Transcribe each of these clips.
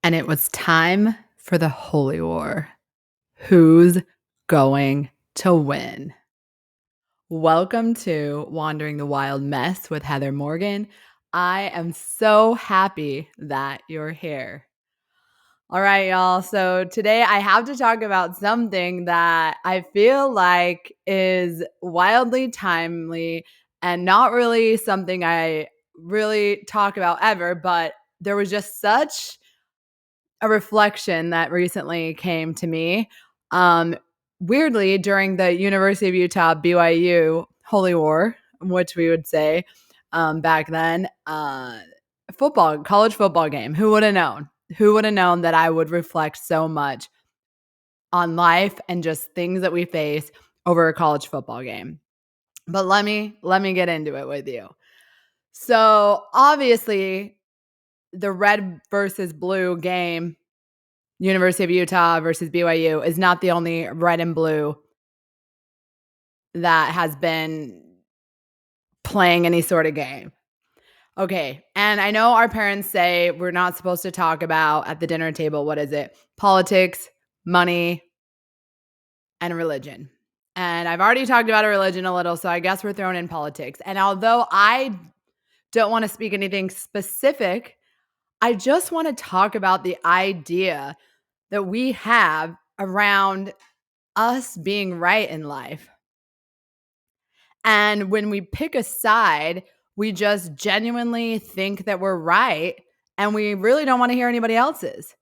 And it was time for the Holy War. Who's going to win? Welcome to Wandering the Wild Mess with Heather Morgan. I am so happy that you're here. All right, y'all. So today I have to talk about something that I feel like is wildly timely and not really something I really talk about ever, but there was just such a reflection that recently came to me. Um, Weirdly, during the University of Utah BYU Holy War, which we would say back then, college football game. Who would have known? Who would have known that I would reflect so much on life and just things that we face over a college football game? But let me get into it with you. So obviously, the red versus blue game, University of Utah versus BYU, is not the only red and blue that has been playing any sort of game. Okay. And I know our parents say we're not supposed to talk about at the dinner table, what is it? Politics, money, and religion. And I've already talked about a religion a little, so I guess we're throwing in politics. And although I don't want to speak anything specific, I just want to talk about the idea that we have around us being right in life. And when we pick a side, we just genuinely think that we're right and we really don't want to hear anybody else's.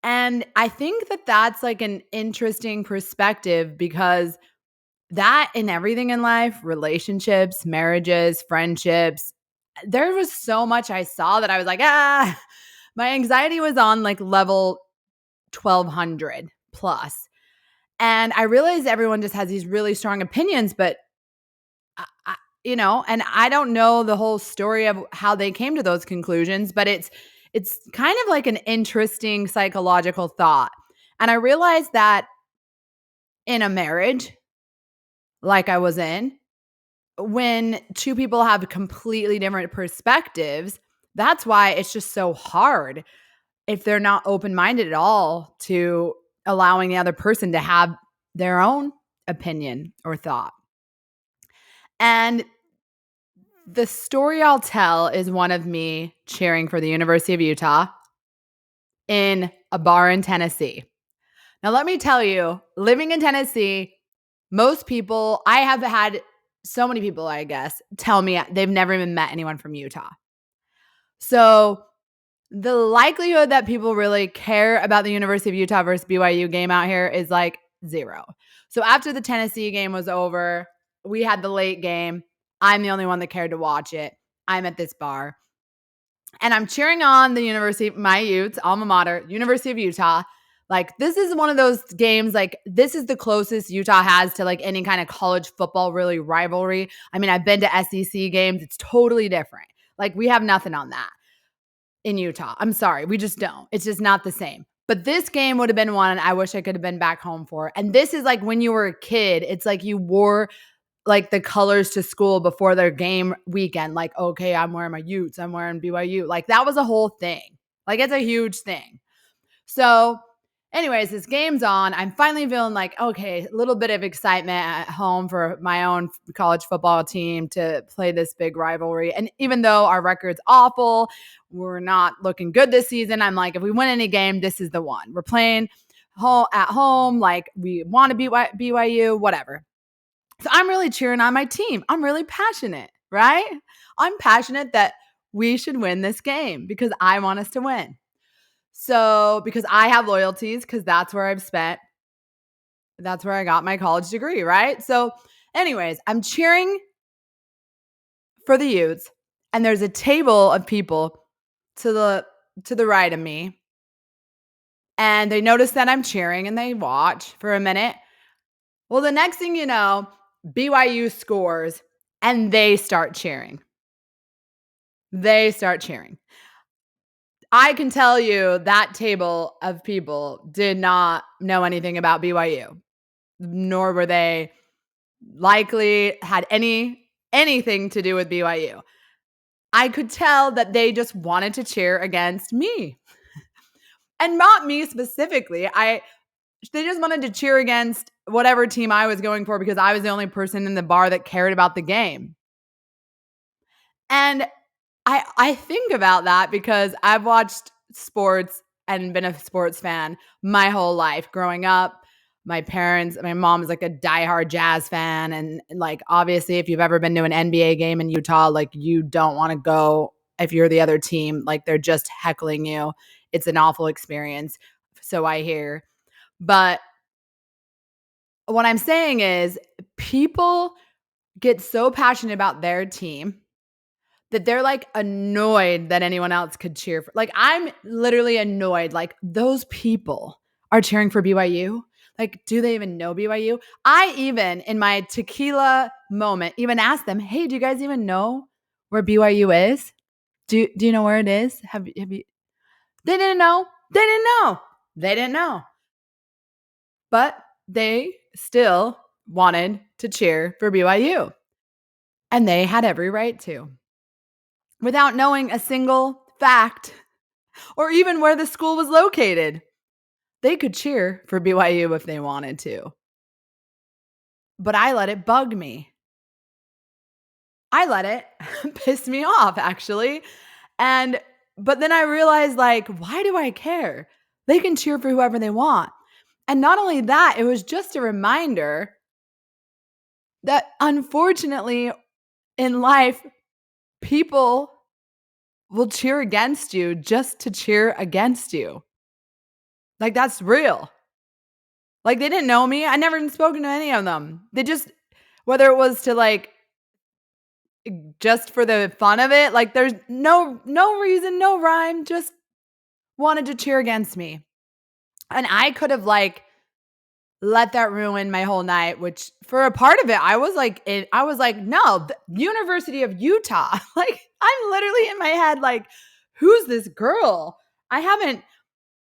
And I think that that's like an interesting perspective because that in everything in life, relationships, marriages, friendships, there was so much I saw that I was like, my anxiety was on like level 1200 plus. And I realized everyone just has these really strong opinions, but and I don't know the whole story of how they came to those conclusions, but it's kind of like an interesting psychological thought. And I realized that in a marriage like I was in, when two people have completely different perspectives, that's why it's just so hard if they're not open-minded at all to allowing the other person to have their own opinion or thought. And the story I'll tell is one of me cheering for the University of Utah in a bar in Tennessee. Now, let me tell you, living in Tennessee, most people, I have had so many people, I guess, tell me they've never even met anyone from Utah. So the likelihood that people really care about the University of Utah versus BYU game out here is like zero. So after the Tennessee game was over, we had the late game. I'm the only one that cared to watch it. I'm at this bar and I'm cheering on the university, my Utes, alma mater, University of Utah. Like, this is one of those games, like, this is the closest Utah has to, like, any kind of college football, really, rivalry. I mean, I've been to SEC games. It's totally different. Like, we have nothing on that in Utah. I'm sorry. We just don't. It's just not the same. But this game would have been one I wish I could have been back home for. And this is like when you were a kid, it's like you wore like the colors to school before their game weekend. Like, okay, I'm wearing my Utes, I'm wearing BYU. Like, that was a whole thing. Like, it's a huge thing. So, anyways, this game's on. I'm finally feeling like, okay, a little bit of excitement at home for my own college football team to play this big rivalry. And even though our record's awful, we're not looking good this season, I'm like, if we win any game, this is the one. We're playing at home, like we want to beat BYU, whatever. So I'm really cheering on my team. I'm really passionate, right? I'm passionate that we should win this game because I want us to win. So, because I have loyalties, because that's where that's where I got my college degree, right? So, anyways, I'm cheering for the Utes, and there's a table of people to the right of me, and they notice that I'm cheering and they watch for a minute. Well, the next thing you know, BYU scores and they start cheering. They start cheering. I can tell you that table of people did not know anything about BYU, nor were they likely had anything to do with BYU. I could tell that they just wanted to cheer against me. And not me specifically. They just wanted to cheer against whatever team I was going for because I was the only person in the bar that cared about the game. And I think about that because I've watched sports and been a sports fan my whole life growing up. My mom is like a diehard Jazz fan. And like, obviously, if you've ever been to an NBA game in Utah, like, you don't want to go if you're the other team. Like, they're just heckling you. It's an awful experience. So I hear. But what I'm saying is, people get so passionate about their team that they're like annoyed that anyone else could cheer for. Like, I'm literally annoyed. Like, those people are cheering for BYU. Like, do they even know BYU? I even, in my tequila moment, even asked them, "Hey, do you guys even know where BYU is? Do you know where it is? Have you?" They didn't know. They didn't know. They didn't know. But they still wanted to cheer for BYU. And they had every right to, without knowing a single fact or even where the school was located. They could cheer for BYU if they wanted to. But I let it bug me. I let it piss me off, actually. But then I realized, like, why do I care? They can cheer for whoever they want. And not only that, it was just a reminder that, unfortunately, in life, people will cheer against you just to cheer against you. Like, that's real. Like, they didn't know me. I never even spoken to any of them. They just, whether it was to like, just for the fun of it, like, there's no reason, no rhyme, just wanted to cheer against me. And I could have like let that ruin my whole night, which for a part of it, I was like, no, the University of Utah. Like, I'm literally in my head, like, who's this girl? I haven't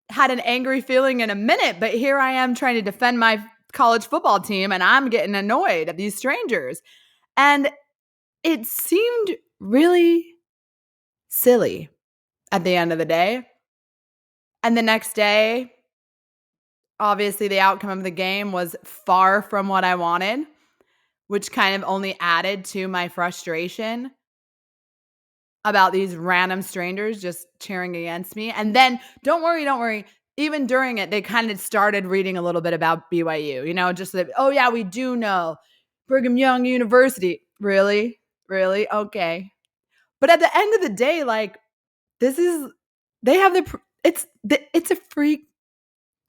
had an angry feeling in a minute, but here I am trying to defend my college football team and I'm getting annoyed at these strangers. And it seemed really silly at the end of the day. And the next day, obviously, the outcome of the game was far from what I wanted, which kind of only added to my frustration about these random strangers just cheering against me. And then, don't worry. Even during it, they kind of started reading a little bit about BYU, just that, oh, yeah, we do know Brigham Young University. Really? Really? Okay. But at the end of the day, like, they have it's a free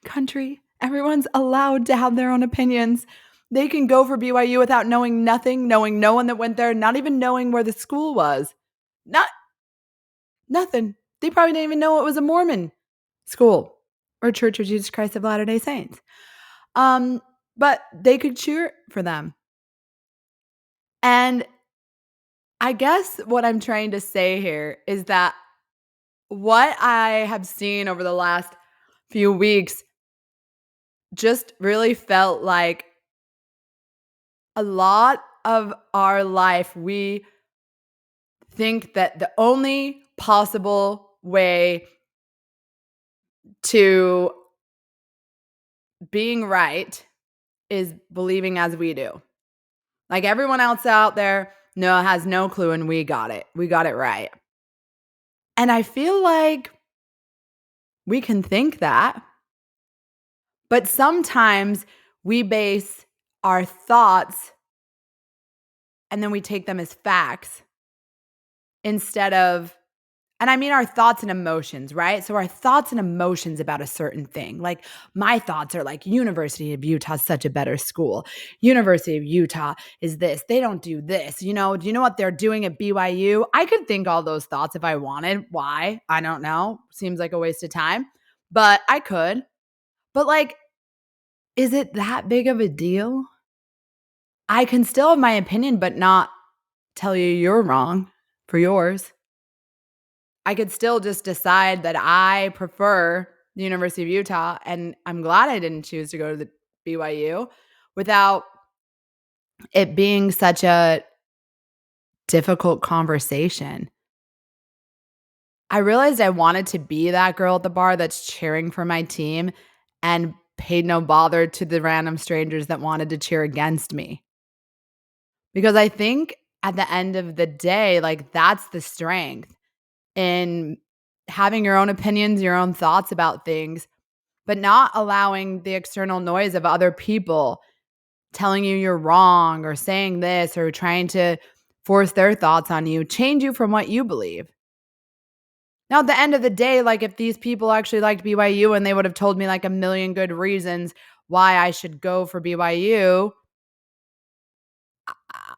country. Everyone's allowed to have their own opinions. They can go for BYU without knowing nothing, knowing no one that went there, not even knowing where the school was. Not Nothing. They probably didn't even know it was a Mormon school or Church of Jesus Christ of Latter-day Saints. But they could cheer for them. And I guess what I'm trying to say here is that what I have seen over the last few weeks just really felt like a lot of our life, we think that the only possible way to being right is believing as we do. Like, everyone else out there has no clue, and we got it. We got it right. And I feel like we can think that, but sometimes we base our thoughts and then we take them as facts instead of, and I mean our thoughts and emotions, right? So our thoughts and emotions about a certain thing. Like, my thoughts are like, University of Utah is such a better school. University of Utah is this. They don't do this. Do you know what they're doing at BYU? I could think all those thoughts if I wanted. Why? I don't know. Seems like a waste of time, but I could. But like, is it that big of a deal? I can still have my opinion, but not tell you you're wrong for yours. I could still just decide that I prefer the University of Utah, and I'm glad I didn't choose to go to the BYU without it being such a difficult conversation. I realized I wanted to be that girl at the bar that's cheering for my team and paid no bother to the random strangers that wanted to cheer against me. Because I think at the end of the day, like, that's the strength in having your own opinions, your own thoughts about things, but not allowing the external noise of other people telling you you're wrong or saying this or trying to force their thoughts on you change you from what you believe. Now, at the end of the day, like, if these people actually liked BYU and they would have told me like a million good reasons why I should go for BYU,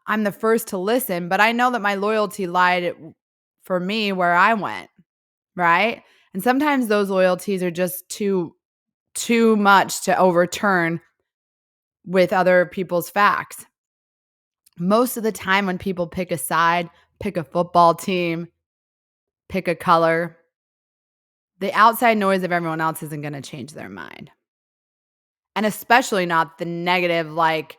I'm the first to listen, but I know that my loyalty lied for me where I went, right? And sometimes those loyalties are just too much to overturn with other people's facts. Most of the time when people pick a side, pick a football team, pick a color, the outside noise of everyone else isn't going to change their mind. And especially not the negative, like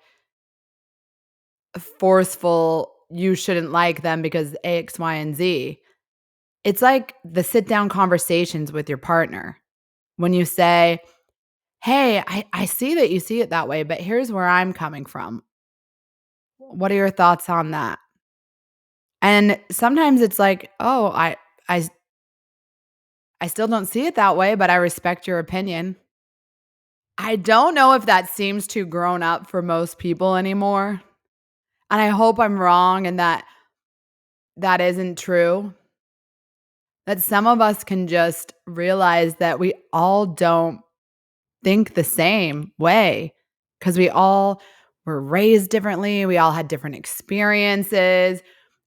forceful, you shouldn't like them because X, Y, and Z. It's like the sit down conversations with your partner when you say, hey, I see that you see it that way, but here's where I'm coming from. What are your thoughts on that? And sometimes it's like, oh, I I still don't see it that way, but I respect your opinion. I don't know if that seems too grown up for most people anymore. And I hope I'm wrong and that that isn't true. That some of us can just realize that we all don't think the same way because we all were raised differently. We all had different experiences.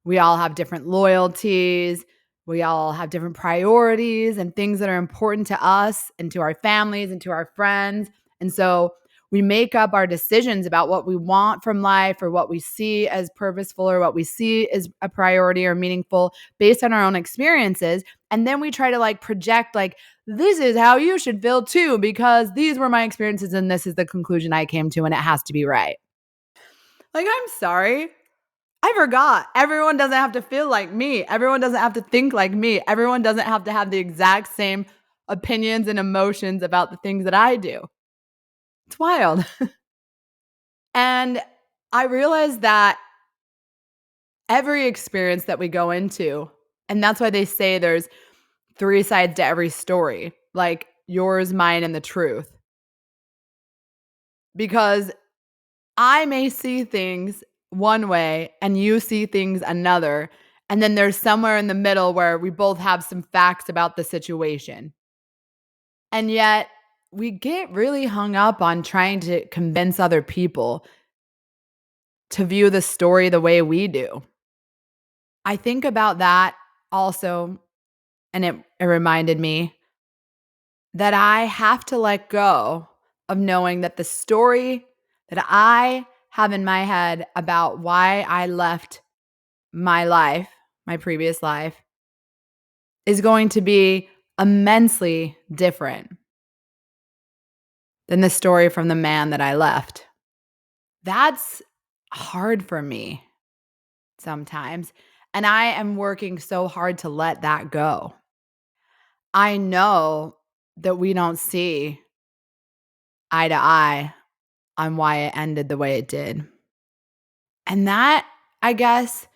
We all have different loyalties. We all have different priorities and things that are important to us and to our families and to our friends. And so we make up our decisions about what we want from life or what we see as purposeful or what we see as a priority or meaningful based on our own experiences. And then we try to like project like, this is how you should feel too, because these were my experiences and this is the conclusion I came to and it has to be right. Like, I'm sorry. I forgot. Everyone doesn't have to feel like me. Everyone doesn't have to think like me. Everyone doesn't have to have the exact same opinions and emotions about the things that I do. It's wild. And I realized that every experience that we go into, and that's why they say there's three sides to every story, like yours, mine, and the truth. Because I may see things one way and you see things another. And then there's somewhere in the middle where we both have some facts about the situation. And yet we get really hung up on trying to convince other people to view the story the way we do. I think about that also, and it reminded me that I have to let go of knowing that the story that I have in my head about why I left my life, my previous life, is going to be immensely different than the story from the man that I left. That's hard for me sometimes. And I am working so hard to let that go. I know that we don't see eye to eye on why it ended the way it did. And that, I guess,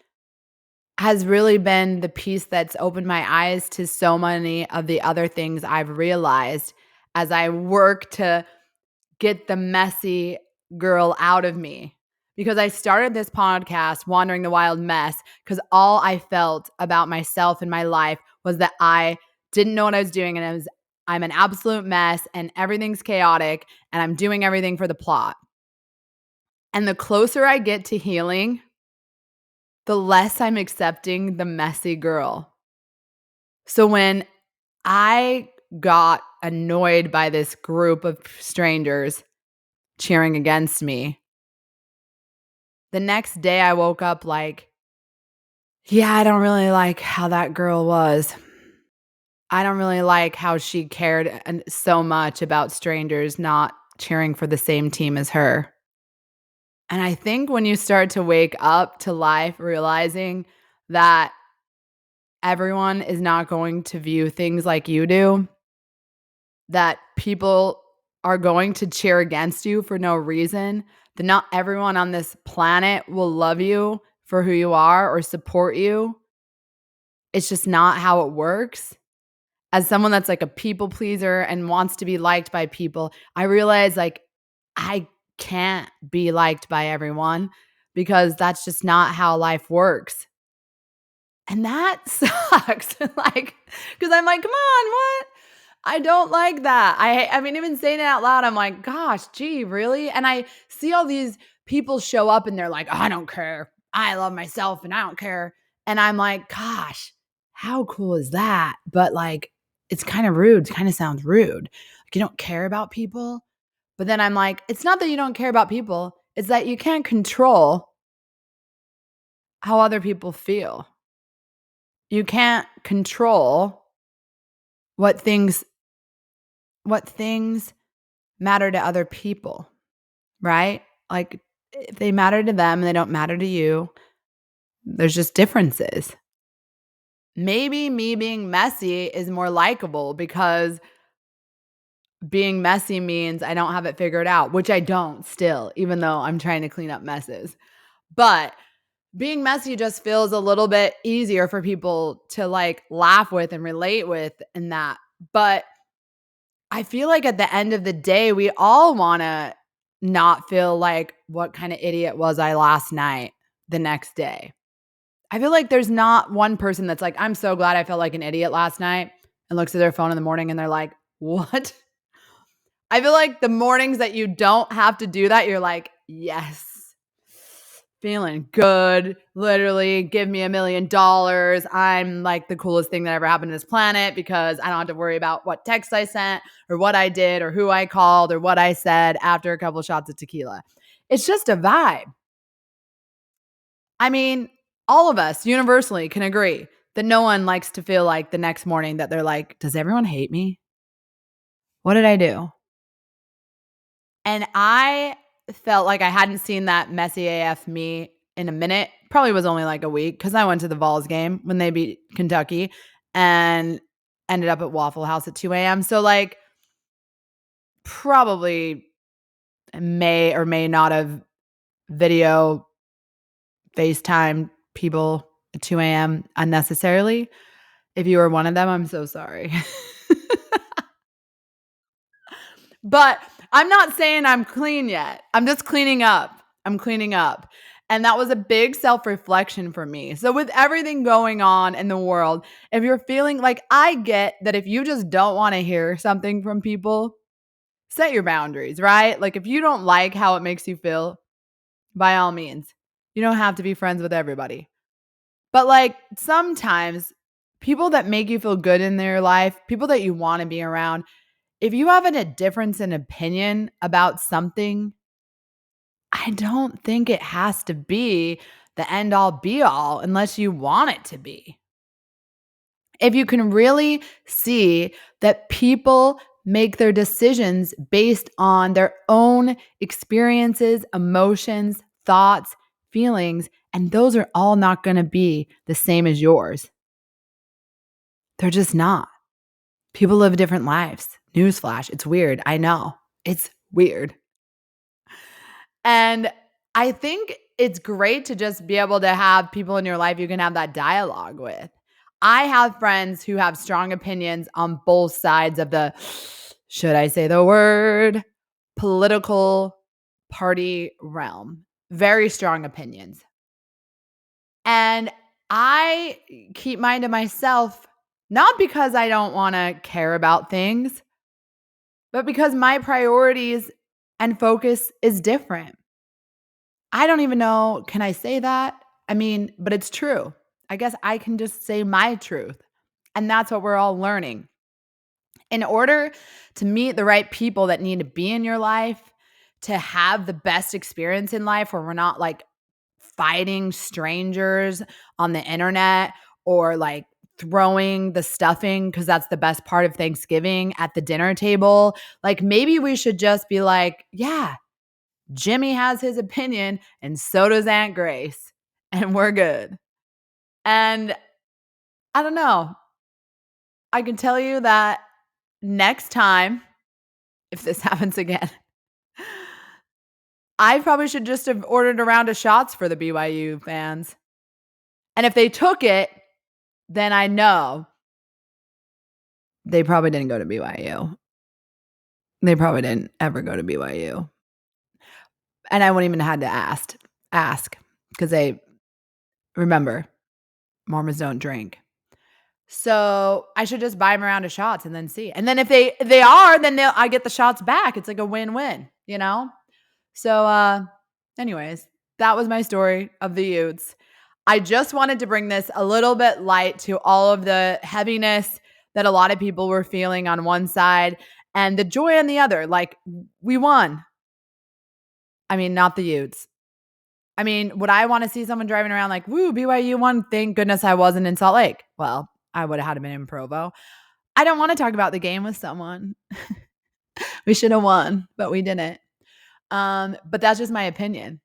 has really been the piece that's opened my eyes to so many of the other things I've realized as I work to get the messy girl out of me. Because I started this podcast, Wandering the Wild Mess, because all I felt about myself and my life was that I didn't know what I was doing and I'm an absolute mess and everything's chaotic and I'm doing everything for the plot. And the closer I get to healing, the less I'm accepting the messy girl. So when I got annoyed by this group of strangers cheering against me, the next day I woke up like, yeah, I don't really like how that girl was. I don't really like how she cared so much about strangers not cheering for the same team as her. And I think when you start to wake up to life, realizing that everyone is not going to view things like you do, that people are going to cheer against you for no reason, that not everyone on this planet will love you for who you are or support you. It's just not how it works. As someone that's like a people pleaser and wants to be liked by people, I realize like I can't be liked by everyone because that's just not how life works. And that sucks. Like, because I'm like, come on, what? I don't like that. I mean, even saying it out loud, I'm like, gosh, gee, really? And I see all these people show up and they're like, I don't care. I love myself and I don't care. And I'm like, gosh, how cool is that? But like, it's kind of rude. It kind of sounds rude. Like you don't care about people. But then I'm like, it's not that you don't care about people. It's that you can't control how other people feel. You can't control what things what things matter to other people, right? Like if they matter to them, they don't matter to you. There's just differences. Maybe me being messy is more likable because being messy means I don't have it figured out, which I don't still, even though I'm trying to clean up messes. But being messy just feels a little bit easier for people to like laugh with and relate with and that. But I feel like at the end of the day, we all want to not feel like what kind of idiot was I last night the next day. I feel like there's not one person that's like, I'm so glad I felt like an idiot last night and looks at their phone in the morning and they're like, what? I feel like the mornings that you don't have to do that, you're like, yes, feeling good. Literally, give me $1,000,000. I'm like the coolest thing that ever happened to this planet because I don't have to worry about what text I sent or what I did or who I called or what I said after a couple shots of tequila. It's just a vibe. I mean, all of us universally can agree that no one likes to feel like the next morning that they're like, does everyone hate me? What did I do? And I felt like I hadn't seen that messy AF me in a minute. Probably was only like a week because I went to the Vols game when they beat Kentucky and ended up at Waffle House at 2 a.m. So, like, probably may or may not have video FaceTime people at 2 a.m. unnecessarily. If you were one of them, I'm so sorry. But I'm not saying I'm clean yet. I'm just cleaning up. I'm cleaning up. And that was a big self-reflection for me. So with everything going on in the world, if you're feeling like I get that if you just don't want to hear something from people, set your boundaries, right? Like if you don't like how it makes you feel, by all means, you don't have to be friends with everybody. But like sometimes people that make you feel good in their life, people that you want to be around, if you have a difference in opinion about something, I don't think it has to be the end all be all unless you want it to be. If you can really see that people make their decisions based on their own experiences, emotions, thoughts, feelings, and those are all not going to be the same as yours. They're just not. People live different lives. Newsflash, it's weird. I know. It's weird. And I think it's great to just be able to have people in your life you can have that dialogue with. I have friends who have strong opinions on both sides of the, should I say the word, political party realm. Very strong opinions. And I keep mine to myself, not because I don't want to care about things, but because my priorities and focus is different. I don't even know, can I say that? I mean, but it's true. I guess I can just say my truth. And that's what we're all learning. In order to meet the right people that need to be in your life, to have the best experience in life where we're not like fighting strangers on the internet or like throwing the stuffing because that's the best part of Thanksgiving at the dinner table. Like maybe we should just be like, yeah, Jimmy has his opinion and so does Aunt Grace, and we're good. And I don't know. I can tell you that next time, if this happens again, I probably should just have ordered a round of shots for the BYU fans. And if they took it, then I know they probably didn't go to BYU. They probably didn't ever go to BYU. And I wouldn't even had to ask because they remember Mormons don't drink. So I should just buy them a round of shots and then see. And then if they are, then I get the shots back. It's like a win-win, you know? So anyways, that was my story of the Utes. I just wanted to bring this a little bit light to all of the heaviness that a lot of people were feeling on one side and the joy on the other. Like, we won. I mean, not the Utes. I mean, would I want to see someone driving around like, woo, BYU won? Thank goodness I wasn't in Salt Lake. Well, I would have had to been in Provo. I don't want to talk about the game with someone. We should have won, but we didn't. But that's just my opinion.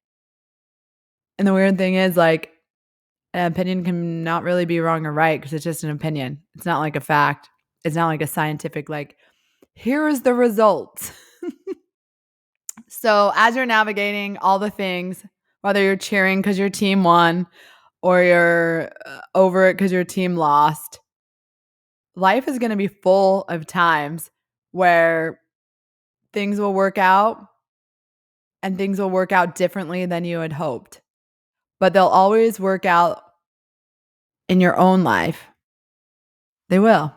And the weird thing is, like, an opinion can not really be wrong or right because it's just an opinion. It's not like a fact. It's not like a scientific, like, here's the results. So as you're navigating all the things, whether you're cheering because your team won or you're over it because your team lost, life is going to be full of times where things will work out and things will work out differently than you had hoped. But they'll always work out in your own life. They will.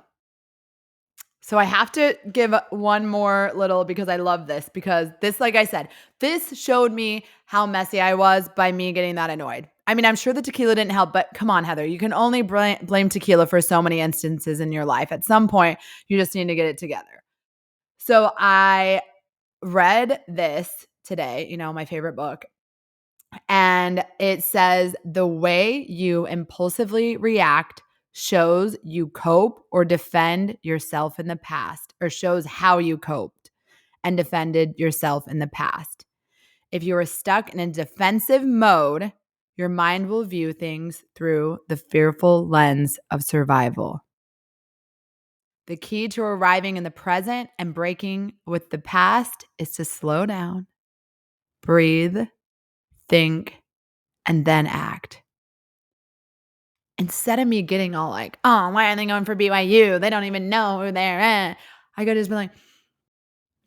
So I have to give one more little because I love this because this, like I said, this showed me how messy I was by me getting that annoyed. I mean, I'm sure the tequila didn't help, but come on, Heather, you can only blame tequila for so many instances in your life. At some point, you just need to get it together. So I read this today, my favorite book. And it says the way you impulsively react shows you cope or defend yourself in the past, or shows how you coped and defended yourself in the past. If you are stuck in a defensive mode, your mind will view things through the fearful lens of survival. The key to arriving in the present and breaking with the past is to slow down, breathe, think, and then act. Instead of me getting all like, oh, why are they going for BYU? They don't even know who they're at. I could just be like,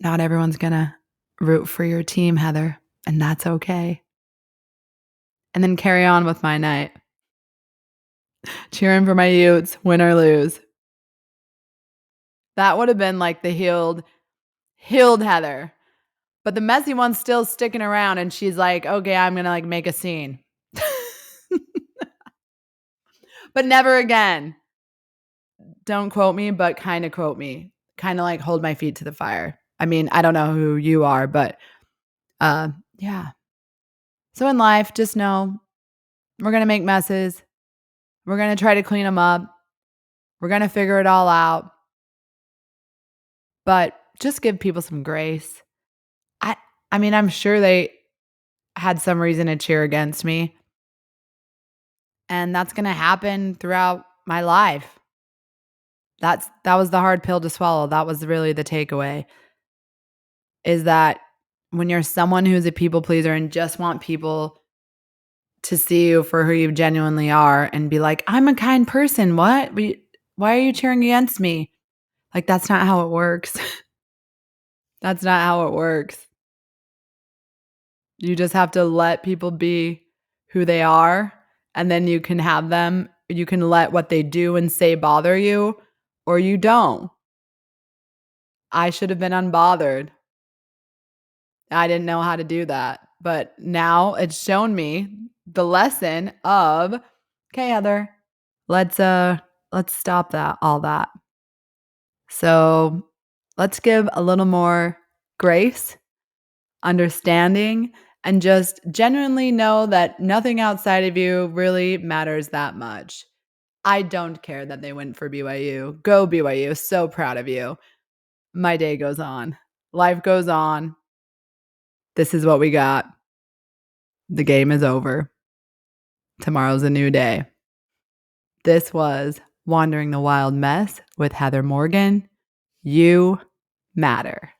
not everyone's going to root for your team, Heather, and that's okay. And then carry on with my night. Cheering for my Utes, win or lose. That would have been like the healed Heather. But the messy one's still sticking around and she's like, okay, I'm going to like make a scene. But never again. Don't quote me, but kind of quote me. Kind of like hold my feet to the fire. I mean, I don't know who you are, but yeah. So in life, just know we're going to make messes. We're going to try to clean them up. We're going to figure it all out. But just give people some grace. I mean, I'm sure they had some reason to cheer against me. And that's going to happen throughout my life. That was the hard pill to swallow. That was really the takeaway. Is that when you're someone who's a people pleaser and just want people to see you for who you genuinely are and be like, I'm a kind person. What? Why are you cheering against me? Like, that's not how it works. That's not how it works. You just have to let people be who they are, and then you can have them. You can let what they do and say bother you, or you don't. I should have been unbothered. I didn't know how to do that. But now it's shown me the lesson of, okay, Heather, let's stop all that. So let's give a little more grace, understanding, and just genuinely know that nothing outside of you really matters that much. I don't care that they went for BYU. Go BYU. So proud of you. My day goes on. Life goes on. This is what we got. The game is over. Tomorrow's a new day. This was Wandering the Wild Mess with Heather Morgan. You matter.